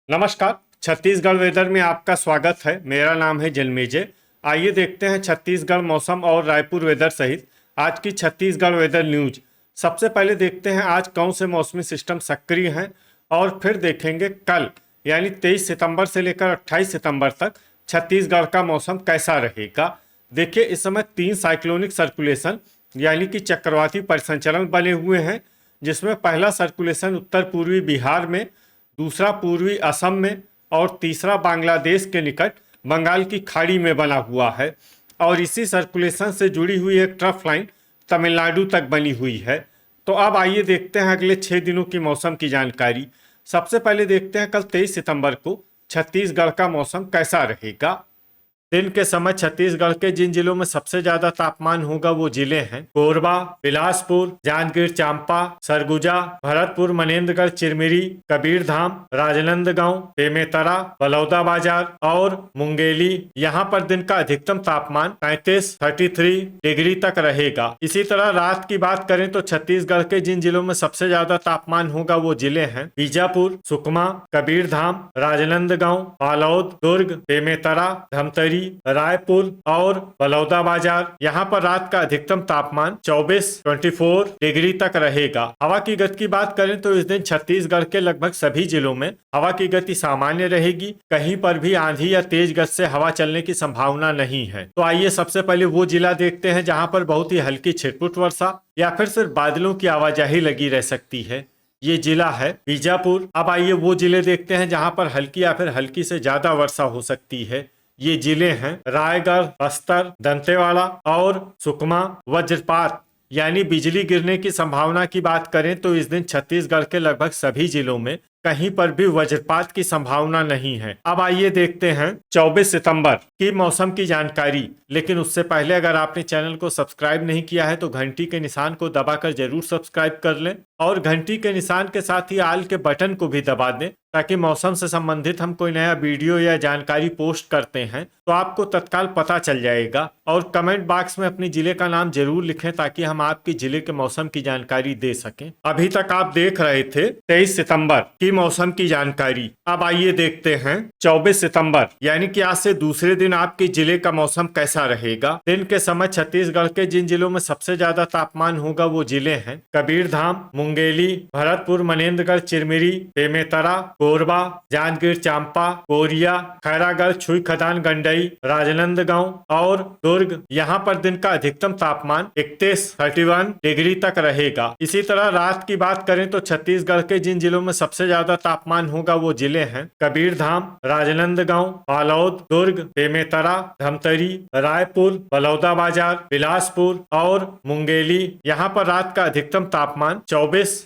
नमस्कार। छत्तीसगढ़ वेदर में आपका स्वागत है। मेरा नाम है जन्मेजय। आइए देखते हैं छत्तीसगढ़ मौसम और रायपुर वेदर सहित आज की छत्तीसगढ़ वेदर न्यूज। सबसे पहले देखते हैं आज कौन से मौसमी सिस्टम सक्रिय हैं और फिर देखेंगे कल यानी 23 सितंबर से लेकर 28 सितंबर तक छत्तीसगढ़ का मौसम कैसा रहेगा। देखिए, इस समय 3 साइक्लोनिक सर्कुलेशन यानी कि चक्रवाती परिसंचरण बने हुए हैं, जिसमें पहला सर्कुलेशन उत्तर पूर्वी बिहार में, दूसरा पूर्वी असम में और तीसरा बांग्लादेश के निकट बंगाल की खाड़ी में बना हुआ है। और इसी सर्कुलेशन से जुड़ी हुई एक ट्रफ लाइन तमिलनाडु तक बनी हुई है। तो अब आइए देखते हैं अगले 6 दिनों की मौसम की जानकारी। सबसे पहले देखते हैं कल 23 सितंबर को छत्तीसगढ़ का मौसम कैसा रहेगा। दिन के समय छत्तीसगढ़ के जिन जिलों में सबसे ज्यादा तापमान होगा वो जिले हैं कोरबा, बिलासपुर, जांजगीर चांपा, सरगुजा, भरतपुर, मनेन्द्रगढ़, चिरमिरी, कबीरधाम, राजनांदगांव, बेमेतरा, बलौदाबाजार और मुंगेली। यहाँ पर दिन का अधिकतम तापमान 33 डिग्री तक रहेगा। इसी तरह रात की बात करें तो छत्तीसगढ़ के जिन जिलों में सबसे ज्यादा तापमान होगा वो जिले हैं बीजापुर, सुकमा, कबीरधाम, राजनांदगांव, बालोद, दुर्ग, बेमेतरा, धमतरी, रायपुर और बलौदाबाजार। यहाँ पर रात का अधिकतम तापमान 24 डिग्री तक रहेगा। हवा की गति की बात करें तो इस दिन छत्तीसगढ़ के लगभग सभी जिलों में हवा की गति सामान्य रहेगी। कहीं पर भी आंधी या तेज गति से हवा चलने की संभावना नहीं है। तो आइए सबसे पहले वो जिला देखते हैं जहाँ पर बहुत ही हल्की छिटपुट वर्षा या फिर सिर्फ बादलों की आवाजाही लगी रह सकती है। ये जिला है बीजापुर। अब आइए वो जिले देखते हैं जहाँ पर हल्की या फिर हल्की से ज्यादा वर्षा हो सकती है। ये जिले हैं रायगढ़, बस्तर, दंतेवाड़ा और सुकमा। वज्रपात यानी बिजली गिरने की संभावना की बात करें तो इस दिन छत्तीसगढ़ के लगभग सभी जिलों में कहीं पर भी वज्रपात की संभावना नहीं है। अब आइए देखते हैं 24 सितंबर की मौसम की जानकारी। लेकिन उससे पहले अगर आपने चैनल को सब्सक्राइब नहीं किया है तो घंटी के निशान को दबाकर जरूर सब्सक्राइब कर लें और घंटी के निशान के साथ ही आल के बटन को भी दबा दें, ताकि मौसम से संबंधित हम कोई नया वीडियो या जानकारी पोस्ट करते हैं तो आपको तत्काल पता चल जाएगा। और कमेंट बॉक्स में अपनी जिले का नाम जरूर लिखें ताकि हम आपके जिले के मौसम की जानकारी दे सकें। अभी तक आप देख रहे थे 23 सितंबर की मौसम की जानकारी। अब आइए देखते हैं 24 सितंबर यानी कि आज से दूसरे दिन आपके जिले का मौसम कैसा रहेगा। दिन के समय छत्तीसगढ़ के जिन जिलों में सबसे ज्यादा तापमान होगा वो जिले हैं कबीरधाम, मुंगेली, भरतपुर, मनेन्द्रगढ़, चिरमिरी, बेमेतरा, कोरबा, जांजगीर चांपा, कोरिया, खैरागढ़, छुई खदान, गंडई, राजनांदगांव और दुर्ग। यहाँ पर दिन का अधिकतम तापमान 31 डिग्री तक रहेगा। इसी तरह रात की बात करें तो छत्तीसगढ़ के जिन जिलों में सबसे ज्यादा तापमान होगा वो जिले हैं कबीरधाम, राजनांदगांव, बालोद, दुर्ग, बेमेतरा, धमतरी, रायपुर, बलौदाबाजार, बिलासपुर और मुंगेली। यहाँ पर रात का अधिकतम तापमान 24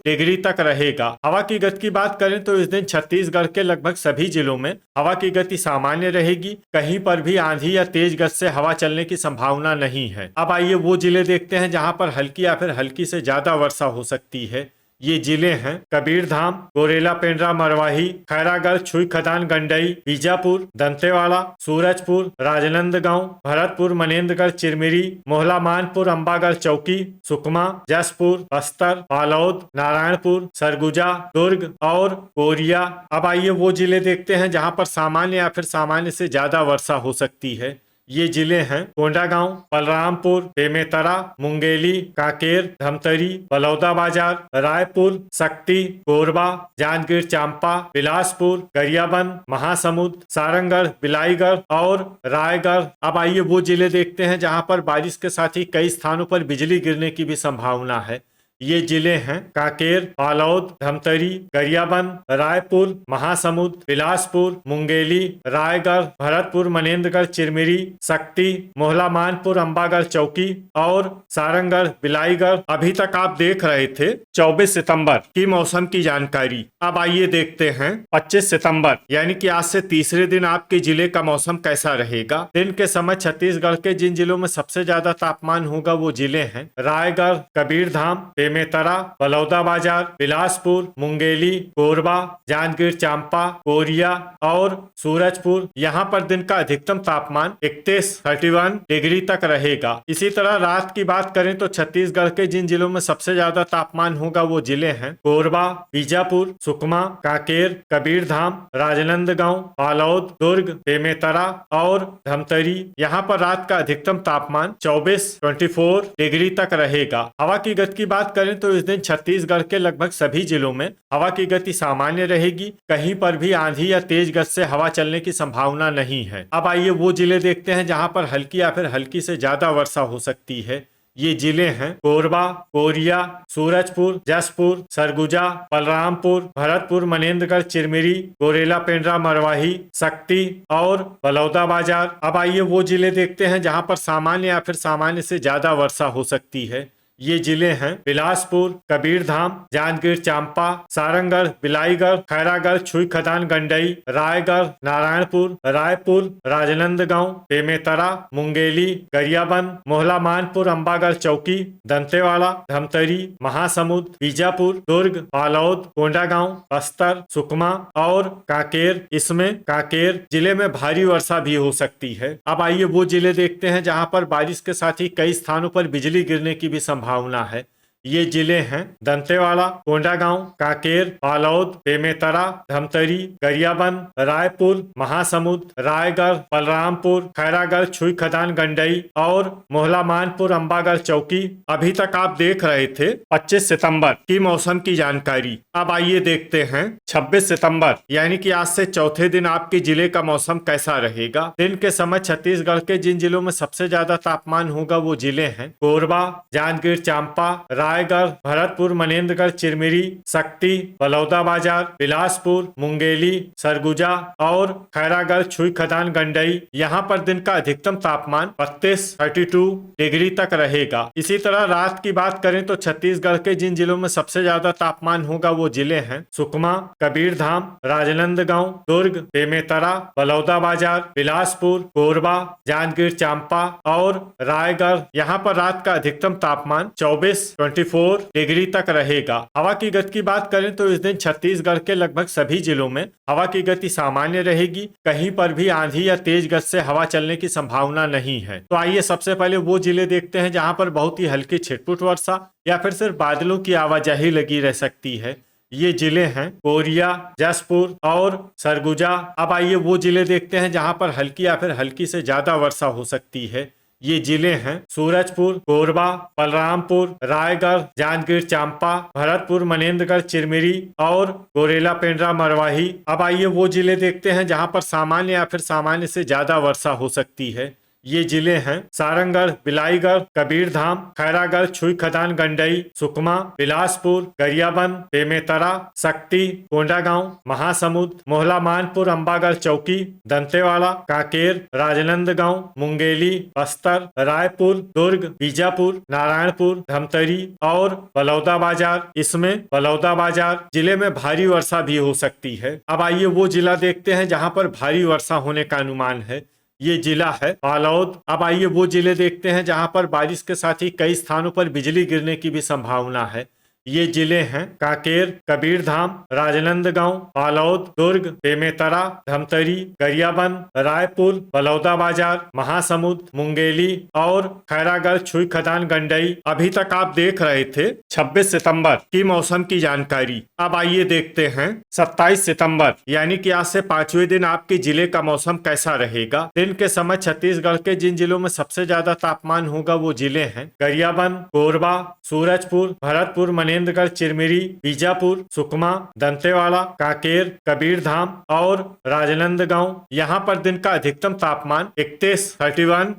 डिग्री तक रहेगा। हवा की गति की बात करें तो इस दिन छत्तीसगढ़ के लगभग सभी जिलों में हवा की गति सामान्य रहेगी। कहीं पर भी आंधी या तेज गति से हवा चलने की संभावना नहीं है। अब आइए वो जिले देखते हैं जहां पर हल्की या फिर हल्की से ज्यादा वर्षा हो सकती है। ये जिले हैं कबीरधाम, गोरेला, पेंड्रा, मरवाही, खैरागढ़, छुई खदान, गंडई, बीजापुर, दंतेवाड़ा, सूरजपुर, राजनांदगांव, भरतपुर, मनेन्द्रगढ़, चिरमिरी, मोहला, मानपुर, अंबागढ़ चौकी, सुकमा, जसपुर, बस्तर, बालोद, नारायणपुर, सरगुजा, दुर्ग और कोरिया। अब आइए वो जिले देखते हैं जहां पर सामान्य या फिर सामान्य से ज्यादा वर्षा हो सकती है। ये जिले हैं कोंडागांव, बलरामपुर, बेमेतरा, मुंगेली, कांकेर, धमतरी, बलौदाबाजार, रायपुर, सक्ती, कोरबा, जांजगीर चांपा, बिलासपुर, गरियाबंद, महासमुंद, सारंगढ़, बिलाईगढ़ और रायगढ़। अब आइए वो जिले देखते हैं जहां पर बारिश के साथ ही कई स्थानों पर बिजली गिरने की भी संभावना है। ये जिले हैं कांकेर, बालोद, धमतरी, गरियाबंद, रायपुर, महासमुंद, बिलासपुर, मुंगेली, रायगढ़, भरतपुर, मनेन्द्रगढ़, चिरमिरी, सक्ती, मोहला, मानपुर, अंबागढ़ चौकी और सारंगढ़, बिलाईगढ़। अभी तक आप देख रहे थे 24 सितंबर की मौसम की जानकारी। अब आइए देखते हैं 25 सितंबर यानी कि आज से तीसरे दिन आपके जिले का मौसम कैसा रहेगा। दिन के समय छत्तीसगढ़ के जिन जिलों में सबसे ज्यादा तापमान होगा वो जिले हैं रायगढ़, कबीरधाम, बेमेतरा, बलौदाबाजार, बिलासपुर, मुंगेली, कोरबा, जांजगीर चांपा, कोरिया और सूरजपुर। यहाँ पर दिन का अधिकतम तापमान 31 डिग्री तक रहेगा। इसी तरह रात की बात करें तो छत्तीसगढ़ के जिन जिलों में सबसे ज्यादा तापमान होगा वो जिले हैं कोरबा, बीजापुर, सुकमा, कांकेर, कबीरधाम, राजनांदगांव, बालोद, दुर्ग, बेमेतरा और धमतरी। यहाँ पर रात का अधिकतम तापमान 24 डिग्री तक रहेगा। हवा की गति की बात करें तो इस दिन छत्तीसगढ़ के लगभग सभी जिलों में हवा की गति सामान्य रहेगी। कहीं पर भी आंधी या तेज गति से हवा चलने की संभावना नहीं है। अब आइए वो जिले देखते हैं जहां पर हल्की या फिर हल्की से ज्यादा वर्षा हो सकती है। ये जिले हैं कोरबा, कोरिया, सूरजपुर, जसपुर, सरगुजा, बलरामपुर, भरतपुर, मनेन्द्रगढ़, चिरमिरी, गोरेला, पेंड्रा, मरवाही, शक्ति और बलौदाबाजार। अब आइए वो जिले देखते हैं जहां पर सामान्य या फिर सामान्य से ज्यादा वर्षा हो सकती है। ये जिले हैं बिलासपुर, कबीरधाम, जांजगीर चांपा, सारंगढ़, बिलाईगढ़, खैरागढ़, छुई खदान, गंडई, रायगढ़, नारायणपुर, रायपुर, राजनांदगांव, बेमेतरा, मुंगेली, गरियाबंद, मोहला मानपुर, अंबागढ़ चौकी, दंतेवाड़ा, धमतरी, महासमुंद, बीजापुर, दुर्ग, बालोद, कोंडागांव, बस्तर, सुकमा और कांकेर। इसमें कांकेर जिले में भारी वर्षा भी हो सकती है। अब आइए वो जिले देखते हैं जहां पर बारिश के साथ ही कई स्थानों पर बिजली गिरने की भी संभावना है। ये जिले हैं दंतेवाड़ा, कोंडागांव, कांकेर, बालोद, बेमेतरा, धमतरी, गरियाबंद, रायपुर, महासमुंद, रायगढ़, बलरामपुर, खैरागढ़, छुई खदान, गंडई और मोहला मानपुर, अंबागढ़ चौकी। अभी तक आप देख रहे थे 25 सितंबर की मौसम की जानकारी। अब आइए देखते हैं 26 सितंबर यानी कि आज से चौथे दिन आपके जिले का मौसम कैसा रहेगा। दिन के समय छत्तीसगढ़ के जिन जिलों में सबसे ज्यादा तापमान होगा वो जिले हैं कोरबा, जांजगीर चांपा, रायगढ़, भरतपुर, मनेन्द्रगढ़, चिरमिरी, शक्ति, बलौदाबाजार, बिलासपुर, मुंगेली, सरगुजा और खैरागढ़, छुई खदान, गंडई। यहाँ पर दिन का अधिकतम तापमान 32 डिग्री तक रहेगा। इसी तरह रात की बात करें तो छत्तीसगढ़ के जिन जिलों में सबसे ज्यादा तापमान होगा वो जिले हैं सुकमा, कबीरधाम, राजनांदगांव, दुर्ग, बेमेतरा, बलौदाबाजार, बिलासपुर, कोरबा, जांजगीर चांपा और रायगढ़। यहाँ पर रात का अधिकतम तापमान 24 डिग्री तक रहेगा। हवा की गति की बात करें तो इस दिन छत्तीसगढ़ के लगभग सभी जिलों में हवा की गति सामान्य रहेगी। कहीं पर भी आंधी या तेज गति से हवा चलने की संभावना नहीं है। तो आइए सबसे पहले वो जिले देखते हैं जहां पर बहुत ही हल्की छिटपुट वर्षा या फिर सिर्फ बादलों की आवाजाही लगी रह सकती है। ये जिले हैं कोरिया, जसपुर और सरगुजा। अब आइए वो जिले देखते हैं जहां पर हल्की या फिर हल्की से ज्यादा वर्षा हो सकती है। ये जिले हैं सूरजपुर, कोरबा, बलरामपुर, रायगढ़, जांजगीर चांपा, भरतपुर, मनेन्द्रगढ़, चिरमिरी और गोरेला, पेंड्रा, मरवाही। अब आइए वो जिले देखते हैं जहां पर सामान्य या फिर सामान्य से ज्यादा वर्षा हो सकती है। ये जिले हैं सारंगढ़, बिलाईगढ़, कबीरधाम, खैरागढ़, छुई खदान, गंडई, सुकमा, बिलासपुर, गरियाबंद, बेमेतरा, शक्ति, कोंडागांव, महासमुंद, मोहला मानपुर, अंबागढ़ चौकी, दंतेवाड़ा, कांकेर, राजनांदगांव, मुंगेली, बस्तर, रायपुर, दुर्ग, बीजापुर, नारायणपुर, धमतरी और बलौदाबाजार। इसमें बलौदाबाजार जिले में भारी वर्षा भी हो सकती है। अब आइए वो जिला देखते हैं जहां पर भारी वर्षा होने का अनुमान है। ये जिला है बालोद। अब आइए वो जिले देखते हैं जहां पर बारिश के साथ ही कई स्थानों पर बिजली गिरने की भी संभावना है। ये जिले हैं कांकेर, कबीरधाम, राजनांदगांव, बालोद, दुर्ग, बेमेतरा, धमतरी, गरियाबंद, रायपुर, बलौदाबाजार, महासमुंद, मुंगेली और खैरागढ़, छुई खदान, गंडई। अभी तक आप देख रहे थे 26 सितंबर की मौसम की जानकारी। अब आइए देखते हैं 27 सितंबर यानी कि आज से 5वें दिन आपके जिले का मौसम कैसा रहेगा। दिन के समय छत्तीसगढ़ के जिन जिलों में सबसे ज्यादा तापमान होगा वो जिले हैं गरियाबंद, कोरबा, सूरजपुर, भरतपुर, मनेन्द्रगढ़, चिरमिरी, बीजापुर, सुकमा, दंतेवाड़ा, कांकेर, कबीरधाम और राजनांदगांव। यहाँ पर दिन का अधिकतम तापमान 31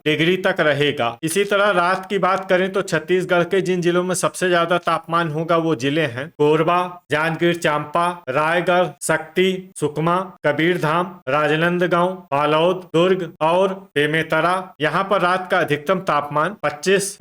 डिग्री तक रहेगा। इसी तरह रात की बात करें तो छत्तीसगढ़ के जिन जिलों में सबसे ज्यादा तापमान होगा वो जिले हैं कोरबा, जांजगीर चांपा, रायगढ़, शक्ति, सुकमा, कबीरधाम, राजनांदगांव, बालोद, दुर्ग और बेमेतरा। यहाँ पर रात का अधिकतम तापमान 25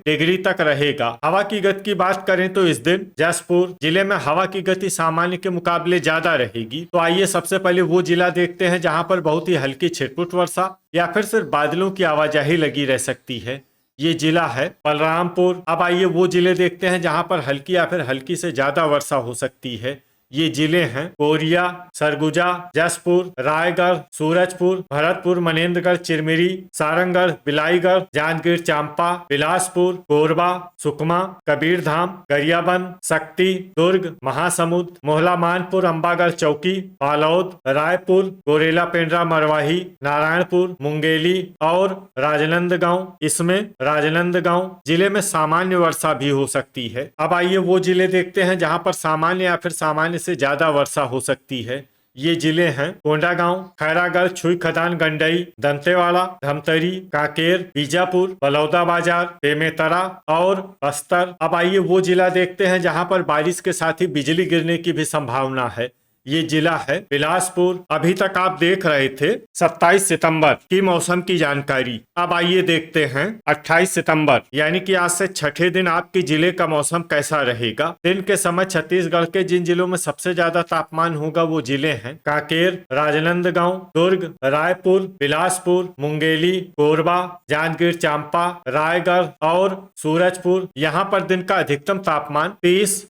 डिग्री तक रहेगा। हवा की गति की बात करें तो इस दिन जसपुर जिले में हवा की गति सामान्य के मुकाबले ज्यादा रहेगी। तो आइए सबसे पहले वो जिला देखते हैं जहां पर बहुत ही हल्की छिटपुट वर्षा या फिर सिर्फ बादलों की आवाजाही लगी रह सकती है। ये जिला है बलरामपुर। अब आइए वो जिले देखते हैं जहां पर हल्की या फिर हल्की से ज्यादा वर्षा हो सकती है। ये जिले हैं कोरिया, सरगुजा, जसपुर, रायगढ़, सूरजपुर, भरतपुर, मनेन्द्रगढ़, चिरमिरी, सारंगगढ़, बिलाईगढ़, जांजगीर चांपा, बिलासपुर, कोरबा, सुकमा, कबीरधाम, गरियाबंद, शक्ति, दुर्ग, महासमुंद, मोहला मानपुर, अंबागढ़ चौकी, बालोद, रायपुर, गोरेला पेंड्रा मरवाही, नारायणपुर, मुंगेली और राजनांदगांव। इसमें राजनांदगांव जिले में सामान्य वर्षा भी हो सकती है। अब आइए वो जिले देखते हैं जहां पर सामान्य या फिर सामान्य से ज्यादा वर्षा हो सकती है। ये जिले हैं कोंडागांव, खैरागढ़, छुई खदान, गंडई, दंतेवाड़ा, धमतरी, कांकेर, बीजापुर, बलौदाबाजार, बेमेतरा और बस्तर। अब आइए वो जिला देखते हैं जहां पर बारिश के साथ ही बिजली गिरने की भी संभावना है। ये जिला है बिलासपुर। अभी तक आप देख रहे थे 27 सितंबर की मौसम की जानकारी। अब आइए देखते हैं 28 सितंबर यानी कि आज से छठे दिन आपके जिले का मौसम कैसा रहेगा। दिन के समय छत्तीसगढ़ के जिन जिलों में सबसे ज्यादा तापमान होगा वो जिले हैं कांकेर, राजनांदगांव, दुर्ग, रायपुर, बिलासपुर, मुंगेली, कोरबा, जांजगीर चांपा, रायगढ़ और सूरजपुर। यहाँ पर दिन का अधिकतम तापमान 30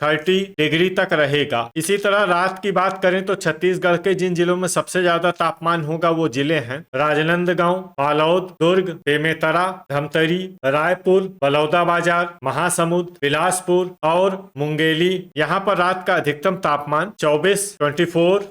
डिग्री तक रहेगा। इसी तरह रात की बात करें तो छत्तीसगढ़ के जिन जिलों में सबसे ज्यादा तापमान होगा वो जिले हैं राजनांदगांव, बालोद, दुर्ग, बेमेतरा, धमतरी, रायपुर, बलौदाबाजार, महासमुंद, बिलासपुर और मुंगेली। यहाँ पर रात का अधिकतम तापमान 24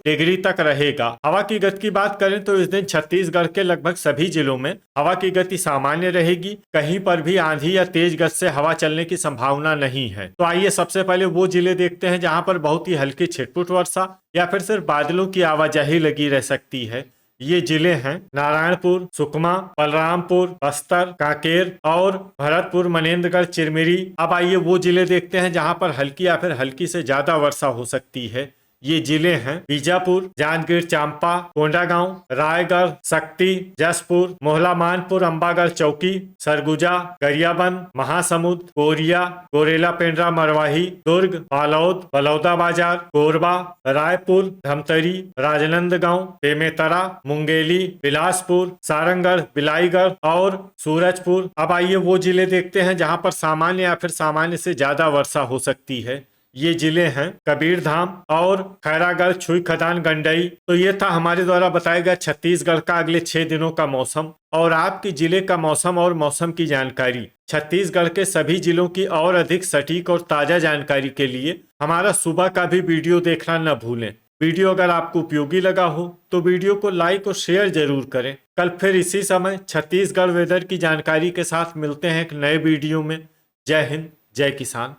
डिग्री तक रहेगा। हवा की गति की बात करें तो इस दिन छत्तीसगढ़ के लगभग सभी जिलों में हवा की गति सामान्य रहेगी। कहीं पर भी आंधी या तेज गति से हवा चलने की संभावना नहीं है। तो आइए सबसे पहले वो जिले देखते हैं जहां पर बहुत ही हल्की छिटपुट वर्षा या फिर सिर्फ बादलों की आवाजाही लगी रह सकती है। ये जिले हैं नारायणपुर, सुकमा, बलरामपुर, बस्तर, कांकेर और भरतपुर, मनेन्द्रगढ़, चिरमिरी। अब आइए वो जिले देखते हैं जहां पर हल्की या फिर हल्की से ज्यादा वर्षा हो सकती है। ये जिले हैं बीजापुर, जांजगीर चांपा, कोंडागांव, रायगढ़, शक्ति, जसपुर, मोहला मानपुर, अंबागढ़ चौकी, सरगुजा, गरियाबंद, महासमुंद, कोरिया, गोरेला पेंड्रा मरवाही, दुर्ग, बालोद, बलौदाबाजार, कोरबा, रायपुर, धमतरी, राजनांदगांव, बेमेतरा, मुंगेली, बिलासपुर, सारंगगढ़, बिलाईगढ़ और सूरजपुर। अब आइए वो जिले देखते हैं जहां पर सामान्य या फिर सामान्य से ज्यादा वर्षा हो सकती है। ये जिले हैं कबीरधाम और खैरागढ़, छुई खदान, गंडई। तो ये था हमारे द्वारा बताया गया छत्तीसगढ़ का अगले 6 दिनों का मौसम और आपके जिले का मौसम और मौसम की जानकारी। छत्तीसगढ़ के सभी जिलों की और अधिक सटीक और ताजा जानकारी के लिए हमारा सुबह का भी वीडियो देखना न भूलें। वीडियो अगर आपको उपयोगी लगा हो तो वीडियो को लाइक और शेयर जरूर करें। कल फिर इसी समय छत्तीसगढ़ वेदर की जानकारी के साथ मिलते हैं एक नए वीडियो में। जय हिंद, जय किसान।